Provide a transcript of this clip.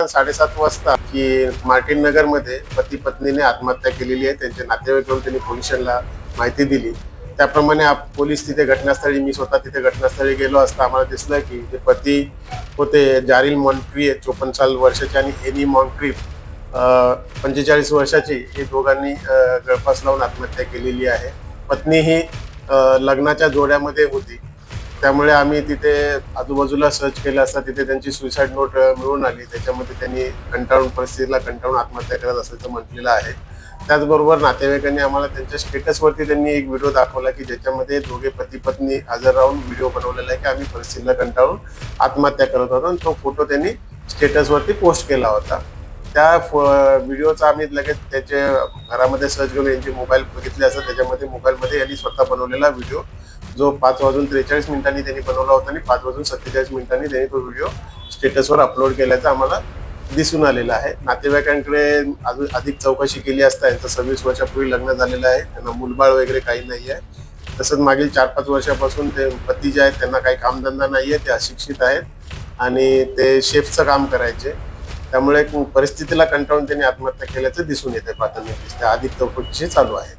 7:30 वाजता की मार्टिन नगर मध्ये पती पत्नीने आत्महत्या केलेली आहे. त्यांचे नातेवाईक येऊन त्यांनी पोलिसांना माहिती दिली. त्याप्रमाणे पोलीस तिथे घटनास्थळी, मी स्वतः तिथे घटनास्थळी गेलो असता आम्हाला दिसलं की ते पती होते जारील मॉन्ट्री 54 वर्षाचे आणि एनी मॉन्ट्री 45 वर्षाची. हे दोघांनी गळफास लावून आत्महत्या केलेली आहे. पत्नी ही लग्नाच्या जोड्यामध्ये होती. त्यामुळे आम्ही तिथे आजूबाजूला सर्च केलं असता तिथे त्यांची सुसाईड नोट मिळून आली. त्याच्यामध्ये त्यांनी परिस्थितीला कंटाळून आत्महत्या करत असल्याचं म्हटलेलं आहे. त्याचबरोबर नातेवाईकांनी आम्हाला त्यांच्या स्टेटसवरती त्यांनी एक व्हिडिओ दाखवला की ज्याच्यामध्ये दोघे पती पत्नी हजर राहून व्हिडिओ बनवलेला आहे की आम्ही परिस्थितीला कंटाळून आत्महत्या करत होतो, आणि तो फोटो त्यांनी स्टेटसवरती पोस्ट केला होता. त्या व्हिडिओचा आम्ही लगेच त्याच्या घरामध्ये सर्च करून यांचे मोबाईल बघितले असता त्याच्यामध्ये मोबाईलमध्ये यांनी स्वतः बनवलेला व्हिडिओ जो 5:43 त्यांनी बनवला होता आणि 5:47 त्यांनी तो व्हिडिओ स्टेटसवर अपलोड केल्याचं आम्हाला दिसून आलेलं आहे. नातेवाईकांकडे अजून अधिक चौकशी केली असता यांचं 26 वर्षापूर्वी लग्न झालेलं आहे, त्यांना मूलबाळ वगैरे काही नाही आहे. तसंच मागील 4-5 वर्षापासून ते पती जे आहेत त्यांना काही कामधंदा नाही आहे, ते अशिक्षित आहेत आणि ते शेफचं काम करायचे. त्यामुळे परिस्थितीला कंटाळून त्यांनी आत्महत्या केल्याचं दिसून येते प्राथमिक. अधिक चौकशी चालू आहे.